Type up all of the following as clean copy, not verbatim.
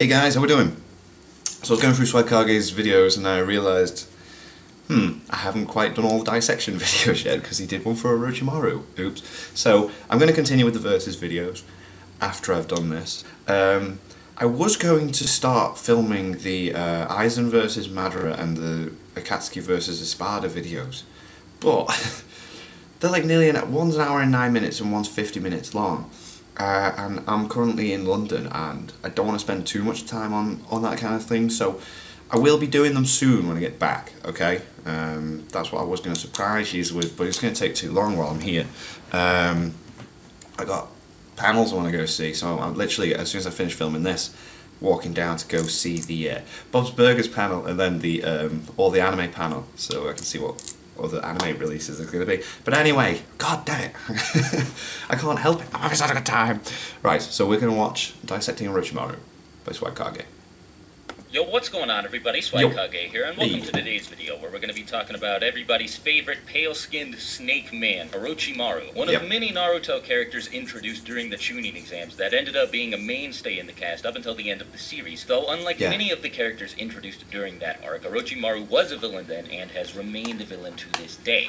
Hey guys, how we doing? So I was going through Swagkage's videos and I realised, I haven't quite done all the dissection videos yet because he did one for Orochimaru. Oops. So I'm going to continue with the versus videos after I've done this. I was going to start filming the Aizen versus Madara and the Akatsuki versus Espada videos, but they're like one's an hour and 9 minutes and one's 50 minutes long. And I'm currently in London and I don't want to spend too much time on that kind of thing, so I will be doing them soon when I get back, okay? That's what I was going to surprise you with, but it's going to take too long while I'm here. I got panels I want to go see, so I'm literally, as soon as I finish filming this, walking down to go see the Bob's Burgers panel and then the all the anime panel, so I can see what other anime releases are going to be. But anyway, god damn it, I can't help it, I'm having such a good time. Right, so we're going to watch Dissecting Orochimaru by Swagkage. Yo, what's going on everybody? Swagkage here, and welcome to today's video where we're going to be talking about everybody's favorite pale-skinned snake man, Orochimaru. One of many Naruto characters introduced during the Chunin exams that ended up being a mainstay in the cast up until the end of the series. Though unlike many of the characters introduced during that arc, Orochimaru was a villain then and has remained a villain to this day.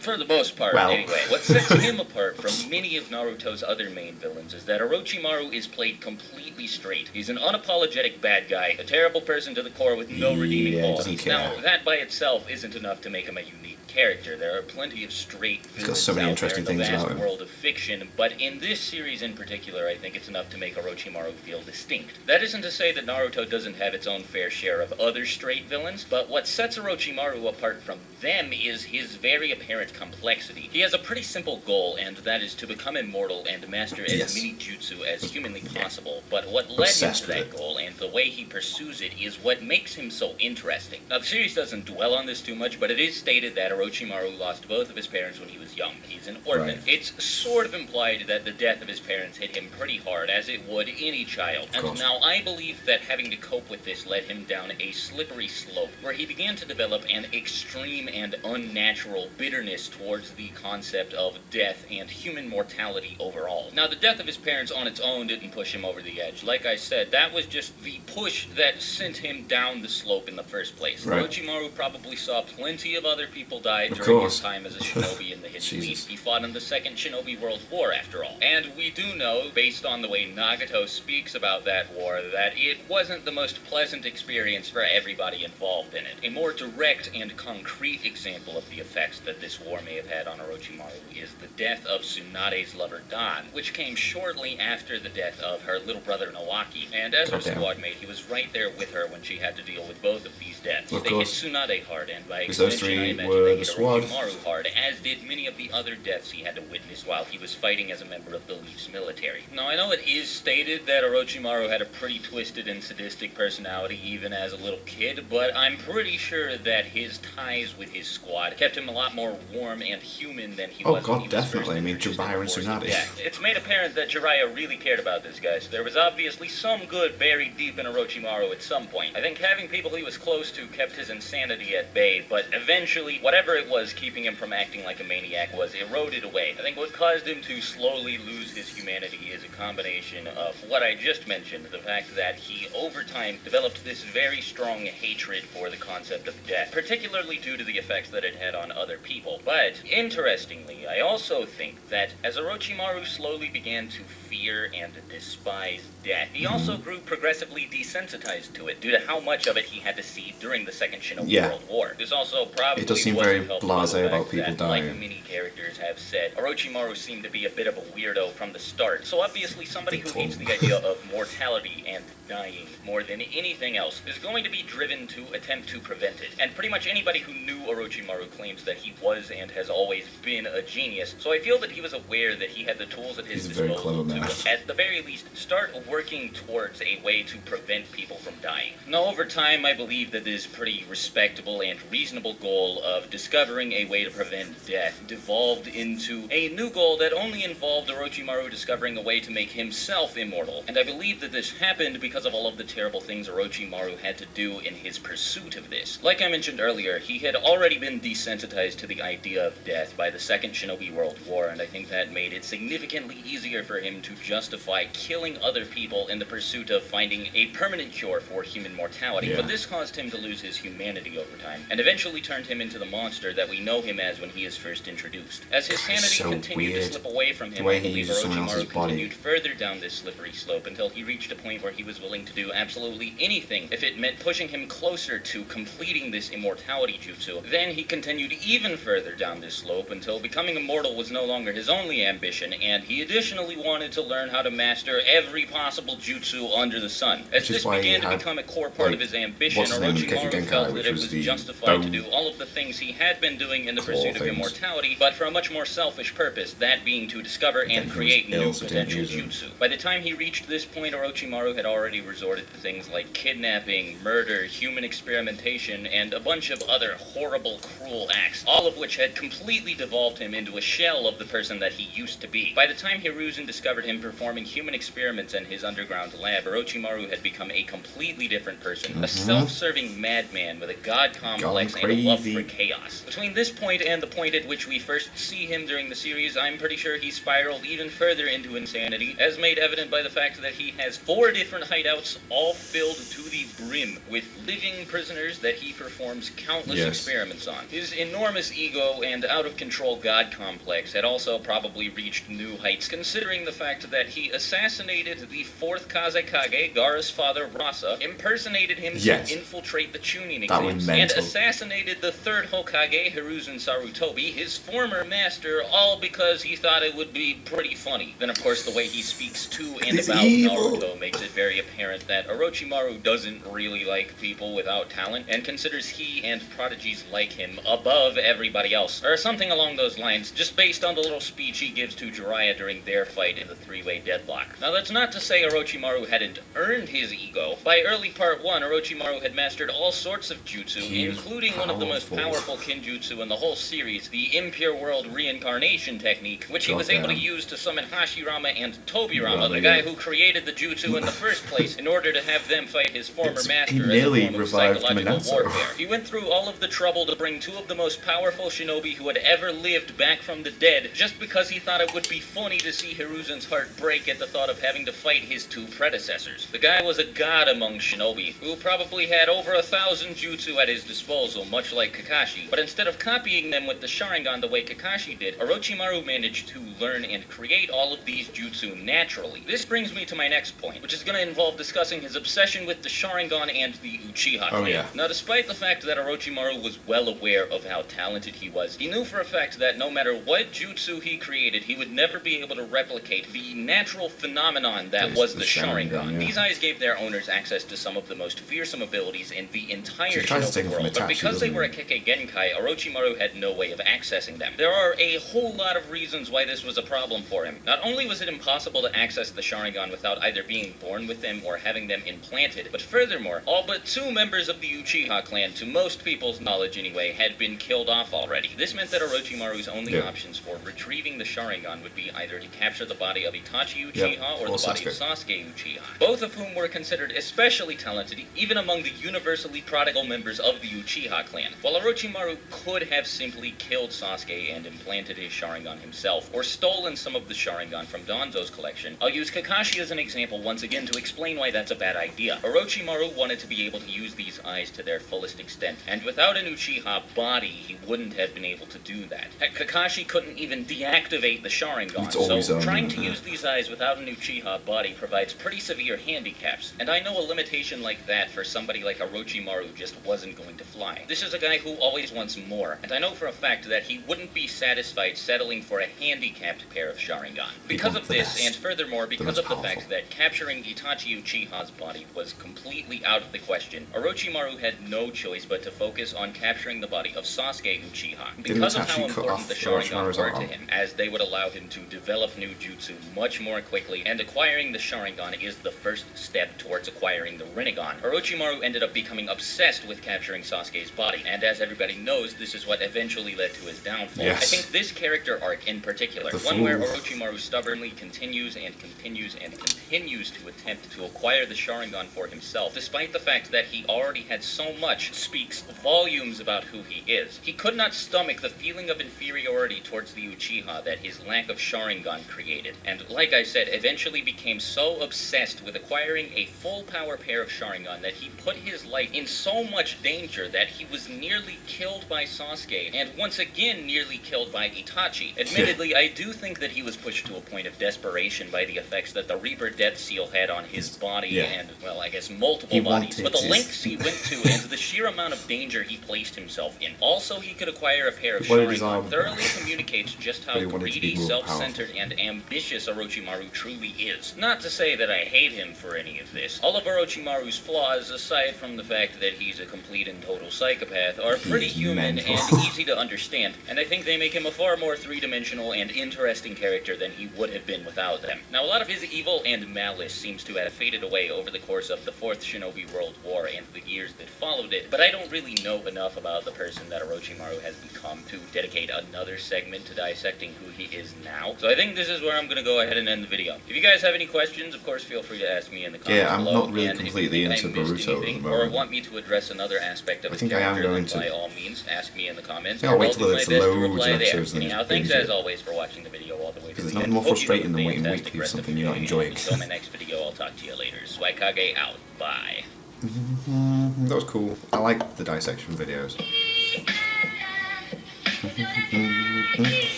For the most part, anyway. What sets him apart from many of Naruto's other main villains is that Orochimaru is played completely straight. He's an unapologetic bad guy, a terrible person to the core with no redeeming qualities. Now, that by itself isn't enough to make him a unique character. There are plenty of straight villains so many out interesting there in the things vast about him. world of fiction, but in this series in particular, I think it's enough to make Orochimaru feel distinct. That isn't to say that Naruto doesn't have its own fair share of other straight villains, but what sets Orochimaru apart from them is his very apparent complexity. He has a pretty simple goal, and that is to become immortal and master as many jutsu as humanly possible. But what led him to that goal and the way he pursues it is what makes him so interesting. Now, the series doesn't dwell on this too much, but it is stated that Orochimaru lost both of his parents when he was young. He's an orphan. It's sort of implied that the death of his parents hit him pretty hard, as it would any child. And now I believe that having to cope with this led him down a slippery slope, where he began to develop an extreme and unnatural bitterness towards the concept of death and human mortality overall. Now, the death of his parents on its own didn't push him over the edge. Like I said, that was just the push that sent him down the slope in the first place. Orochimaru probably saw plenty of other people die during his time as a shinobi in the Hidden Fleet. He fought in the Second Shinobi World War, after all. And we do know, based on the way Nagato speaks about that war, that it wasn't the most pleasant experience for everybody involved in it. A more direct and concrete example of the effects that this war may have had on Orochimaru is the death of Tsunade's lover Dan, which came shortly after the death of her little brother Nawaki. And as her squad mate, he was right there with her when she had to deal with both of these deaths. They hit Tsunade hard, and by extension, I imagine they hit Orochimaru hard, as did many of the other deaths he had to witness while he was fighting as a member of the Leaf's military. Now, I know it is stated that Orochimaru had a pretty twisted and sadistic personality even as a little kid, but I'm pretty sure that his ties with his squad kept him a lot more warm and human than he was when he was definitely. I mean, Jiraiya and Tsunade. Yeah, it's made apparent that Jiraiya really cared about this guy, so there was obviously some good buried deep in Orochimaru at some point. I think having people he was close to kept his insanity at bay, but eventually, whatever it was keeping him from acting like a maniac was eroded away. I think what caused him to slowly lose his humanity is a combination of what I just mentioned, the fact that he, over time, developed this very strong hatred for the concept of death, particularly due to the effects that it had on other people. But, interestingly, I also think that as Orochimaru slowly began to fear and despise death, he also grew progressively desensitized to it due to how much of it he had to see during the Second Shinobi World War. This also probably seem very blasé about people dying. Like many characters have said, Orochimaru seemed to be a bit of a weirdo from the start. So obviously somebody who hates the idea of mortality and dying more than anything else is going to be driven to attempt to prevent it. And pretty much anybody who knew Orochimaru claims that he was and has always been a genius. So I feel that he was aware that he had the tools at his disposal to, at the very least, start working towards a way to prevent people from dying. Now, over time, I believe that this pretty respectable and reasonable goal of discovering a way to prevent death devolved into a new goal that only involved Orochimaru discovering a way to make himself immortal. And I believe that this happened because of all of the terrible things Orochimaru had to do in his pursuit of this. Like I mentioned earlier, he had already been desensitized to the idea of death by the Second Shinobi World War, and I think that made it significantly easier for him to justify killing other people in the pursuit of finding a permanent cure for human mortality. Yeah. But this caused him to lose his humanity over time, and eventually turned him into the monster that we know him as when he is first introduced. As his sanity continued to slip away from him, I believe Orochimaru continued further down this slippery slope until he reached a point where he was willing to do absolutely anything if it meant pushing him closer to completing this immortality jutsu. Then he continued even further down this slope until becoming immortal was no longer his only ambition, and he additionally wanted to learn how to master every possible jutsu under the sun. As this began to become a core part of his ambition, Orochimaru felt that it was justified to do all of the things he had been doing in the pursuit of immortality, but for a much more selfish purpose, that being to discover and create new potential jutsu. By the time he reached this point, Orochimaru had already resorted to things like kidnapping, murder, human experimentation, and a bunch of other horrible, cruel acts, all of which had completely devolved him into a shell of the person that he used to be. By the time Hiruzen discovered him performing human experiments in his underground lab, Orochimaru had become a completely different person, a self-serving madman with a god complex and a love for chaos. Between this point and the point at which we first see him during the series, I'm pretty sure he spiraled even further into insanity, as made evident by the fact that he has 4 different hideouts, all filled to the brim with living prisoners that he performs countless experiments on. His enormous ego and out-of-control god complex had also probably reached new heights, considering the fact that he assassinated the 4th Kazekage, Gaara's father Rasa, impersonated him to infiltrate the Chunin exams, and assassinated the 3rd Hokage, Hiruzen Sarutobi, his former master, all because he thought it would be pretty funny. Then, of course, the way he speaks to and about Naruto makes it very apparent that Orochimaru doesn't really like people without talent, and considers he and prodigies like him above everybody else, or something along those lines, just based on the little speech he gives to Jiraiya during their fight in the 3-way deadlock. Now, that's not to say Orochimaru hadn't earned his ego. By early part 1, Orochimaru had mastered all sorts of jutsu, including one of the most powerful kinjutsu in the whole series, the Impure World Reincarnation Technique, which he was able to use to summon Hashirama and Tobirama, the guy who created the jutsu in the first place, in order to have them fight his former master as a form of psychological warfare. He went through all of the trouble to bring 2 of the most powerful shinobi who had ever lived back from the dead, just because he thought it would be funny to see Hiruzen's heart break at the thought of having to fight his 2 predecessors. The guy was a god among shinobi, who probably had over 1,000 jutsu at his disposal, much like Kakashi, but instead of copying them with the Sharingan the way Kakashi did, Orochimaru managed to learn and create all of these jutsu naturally. This brings me to my next point, which is going to involve discussing his obsession with the Sharingan and the Uchiha clan. Now, despite the fact that Orochimaru was well aware of how talented he was, he knew for a fact that no matter what jutsu he created, he would never be able to replicate the natural phenomenon that was the Sharingan. These eyes gave their owners access to some of the most fearsome abilities in the entire Shinobi world, but because they were a Kekkei Genkai, Orochimaru had no way of accessing them. There are a whole lot of reasons why this was a problem for him. Not only was it impossible to access the Sharingan without either being born with them or having them implanted, but furthermore, all but 2 members of the Uchiha clan, to most people's knowledge anyway, had been killed off already. This meant that Orochimaru's only options for retrieving the Sharingan would be either to capture the body of Itachi Uchiha or the body of Sasuke Uchiha, both of whom were considered especially talented even among the universally prodigal members of the Uchiha clan. While Orochimaru could have simply killed Sasuke and implanted his Sharingan himself, or stolen some of the Sharingan from Danzo's collection, I'll use Kakashi as an example once again to explain why that's a bad idea. Orochimaru wanted to be able to use these eyes to their fullest extent, and without an Uchiha body, he wouldn't have been able to do that. Heck, Kakashi couldn't even deactivate the Sharingan, so trying to use these eyes without an Uchiha body provides pretty severe handicaps, and I know a limitation like that for somebody like Orochimaru just wasn't going to fly. This is a guy who always wants more, and I know for a fact that he wouldn't be satisfied settling for a handicapped pair of Sharingan. Because of this, and furthermore because of the fact that capturing Itachi Uchiha's body was completely out of the question, Orochimaru had no choice but to focus on capturing the body of Sasuke Uchiha, because of how important the Sharingan were to him, as they would allow him to develop new jutsu much more quickly, and acquiring the Sharingan is the first step towards acquiring the Rinnegan. Orochimaru ended up becoming obsessed with capturing Sasuke's body, and as everybody knows, knows this is what eventually led to his downfall. Yes. I think this character arc in particular, one where Orochimaru stubbornly continues and continues and continues to attempt to acquire the Sharingan for himself, despite the fact that he already had so much, speaks volumes about who he is. He could not stomach the feeling of inferiority towards the Uchiha that his lack of Sharingan created, and like I said, eventually became so obsessed with acquiring a full power pair of Sharingan that he put his life in so much danger that he was nearly killed by Sasuke, and once again nearly killed by Itachi. Admittedly, I do think that he was pushed to a point of desperation by the effects that the Reaper Death Seal had on his body and, well, I guess multiple bodies, but the lengths he went to and the sheer amount of danger he placed himself in. Also, he could acquire a pair of Sharingan thoroughly communicates just how greedy, self-centered, and ambitious Orochimaru truly is. Not to say that I hate him for any of this. All of Orochimaru's flaws, aside from the fact that he's a complete and total psychopath, are pretty human and easy to understand, and I think they make him a far more three-dimensional and interesting character than he would have been without them. Now, a lot of his evil and malice seems to have faded away over the course of the Fourth Shinobi World War and the years that followed it, but I don't really know enough about the person that Orochimaru has become to dedicate another segment to dissecting who he is now. So I think this is where I'm going to go ahead and end the video. If you guys have any questions, of course, feel free to ask me in the comments below. Yeah, I'm not really completely into Boruto at the moment. Or want me to address another aspect of the character, then by all means, ask me in the comments. I'll wait till there's loads of episodes. Anyhow, thanks as always for watching the video all the way to the end. There's nothing more frustrating than waiting weekly for something you're not enjoying. Until my next video, I'll talk to you later. Swaikage out. Bye. That was cool. I like the dissection videos.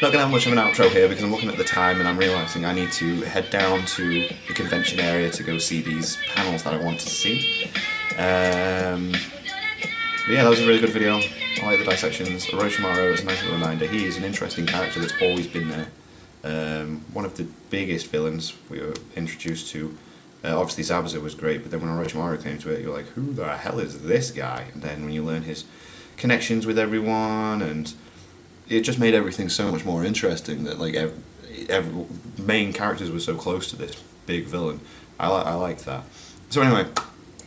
Not gonna have much of an outro here because I'm looking at the time and I'm realising I need to head down to the convention area to go see these panels that I want to see. But yeah, that was a really good video. I like the dissections. Orochimaru is a nice little reminder. He is an interesting character that's always been there. One of the biggest villains we were introduced to. Obviously Zabuza was great, but then when Orochimaru came to it, you're like, who the hell is this guy? And then when you learn his connections with everyone, and it just made everything so much more interesting that like every main characters were so close to this big villain. I liked that. So anyway,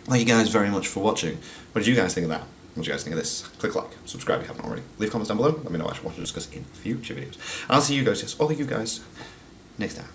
thank you guys very much for watching. What did you guys think of that? What do you guys think of this? Click like, subscribe if you haven't already. Leave comments down below. Let me know what you want to discuss in future videos. And I'll see you guys, yes, all of you guys, next time.